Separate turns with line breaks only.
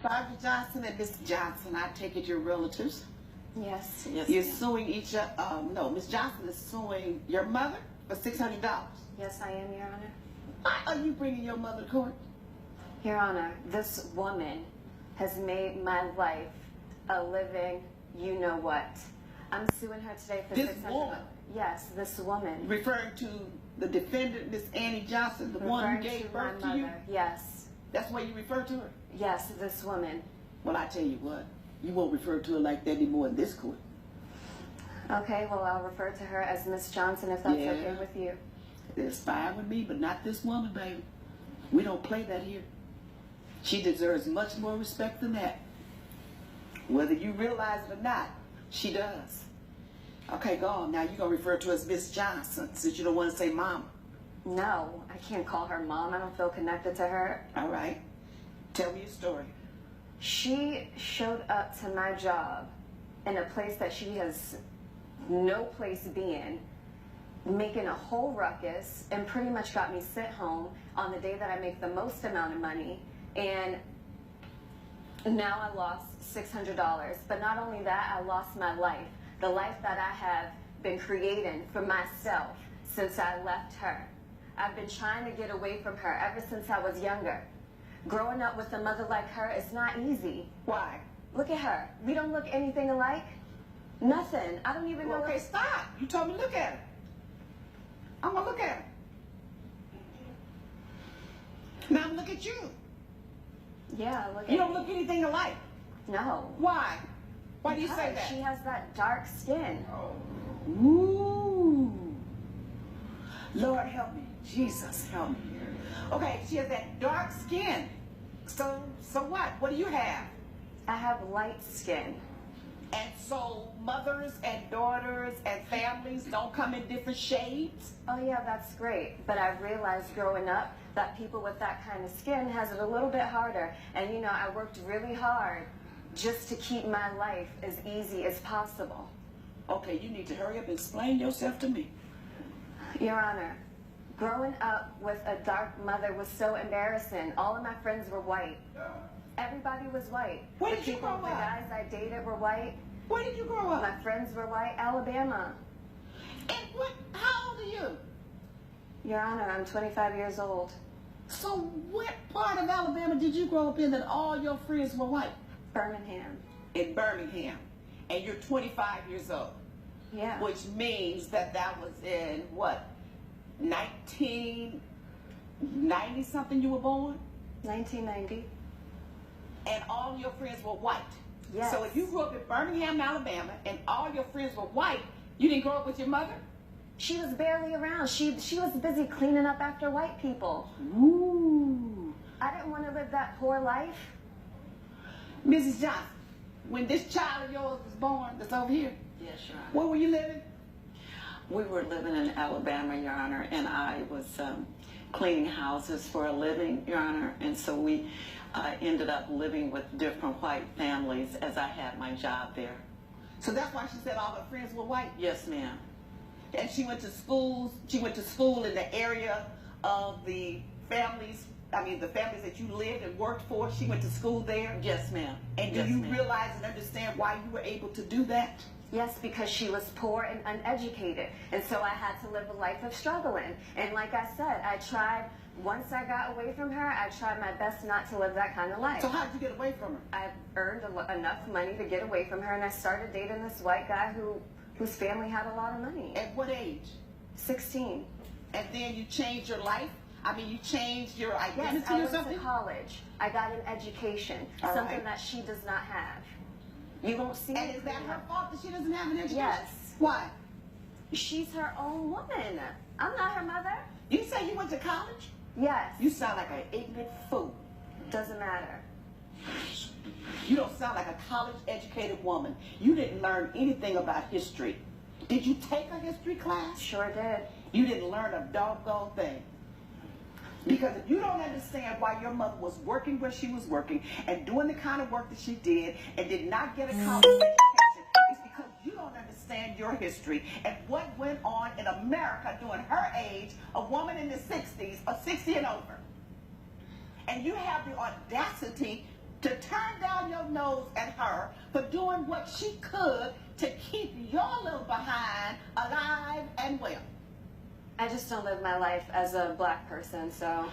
Barbara Johnson and Miss Johnson, I take it you're relatives.
Yes. Yes.
You're suing each other. No, Miss Johnson is suing your mother for $600.
Yes, I am, Your Honor.
Why are you bringing your mother to court?
Your Honor, this woman has made my life a living you-know-what. I'm suing her today for
This
$600.
woman?
Yes, this woman.
Referring to the defendant, Miss Annie Johnson, the one who gave birth to you?
Yes.
That's why you refer to her?
Yes, this woman.
Well, I tell you what, you won't refer to her like that anymore in this court.
Okay, well, I'll refer to her as Miss Johnson if that's okay with you.
It's fine with me, but not this woman, baby. We don't play that here. She deserves much more respect than that. Whether you realize it or not, she does. Okay, go on. Now you're going to refer to her as Miss Johnson since you don't want to say mama.
No, I can't call her mom. I don't feel connected to her.
All right. Tell me your story.
She showed up to my job in a place that she has no place being, making a whole ruckus, and pretty much got me sent home on the day that I make the most amount of money. And now I lost $600. But not only that, I lost my life. The life that I have been creating for myself since I left her. I've been trying to get away from her ever since I was younger. Growing up with a mother like her is not easy.
Why?
Look at her. We don't look anything alike. Nothing. I don't even know.
Okay, stop. You told me to look at her. I'm going to look at her. Now look at you.
Yeah, look at
You don't look anything alike.
No.
Why? Why do you say that?
She has that dark skin.
Ooh. Lord help me. Jesus help me. Okay, she has that dark skin. So what? What do you have?
I have light skin.
And so mothers and daughters and families don't come in different shades?
Oh yeah, that's great. But I've realized growing up that people with that kind of skin has it a little bit harder. And you know, I worked really hard just to keep my life as easy as possible.
Okay, you need to hurry up and explain yourself to me.
Your Honor, growing up with a dark mother was so embarrassing. All of my friends were white. Everybody was white.
Where did you grow up?
The guys I dated were white.
Where did you grow up?
My friends were white. Alabama.
And what? How old are you?
Your Honor, I'm 25 years old.
So what part of Alabama did you grow up in that all your friends were white?
Birmingham.
In Birmingham. And you're 25 years old.
Yeah.
Which means that was in, what, 1990 something you were born?
1990.
And all your friends were white.
Yes.
So if you grew up in Birmingham, Alabama, and all your friends were white, you didn't grow up with your mother?
She was barely around. She was busy cleaning up after white people.
Ooh.
I didn't want to live that poor life.
Mrs. Johnson, when this child of yours was born, that's over here,
Yes, Your Honor.
where were you living?
We were living in Alabama, Your Honor, and I was cleaning houses for a living, Your Honor, and so we ended up living with different white families as I had my job there.
So that's why she said all her friends were white?
Yes, ma'am.
And she went to school in the area of the families, the families that you lived and worked for. She went to school there?
Yes, ma'am.
And do you realize and understand why you were able to do that?
Yes, because she was poor and uneducated. And so I had to live a life of struggling. And like I said, I tried, once I got away from her, I tried my best not to live that kind of life.
So how did you get away from her?
I earned enough money to get away from her, and I started dating this white guy whose family had a lot of money.
At what age?
16.
And then you changed your life? You changed your identity
yes, I
or
went
something?
to college. I got an education, something that she does not have. You won't see
And
me
is that
clean
her
up.
fault that she doesn't have an education?
Yes.
Why?
She's her own woman. I'm not her mother.
You say you went to college?
Yes.
You sound like an ignorant fool.
Doesn't matter.
You don't sound like a college-educated woman. You didn't learn anything about history. Did you take a history class?
Sure did.
You didn't learn a doggone thing. Because if you don't understand why your mother was working where she was working and doing the kind of work that she did and did not get a college education, it's because you don't understand your history and what went on in America during her age, a woman in the 60s or 60 and over. And you have the audacity to turn down your nose at her for doing what she could to keep your little behind alive and well.
I just don't live my life as a black person, so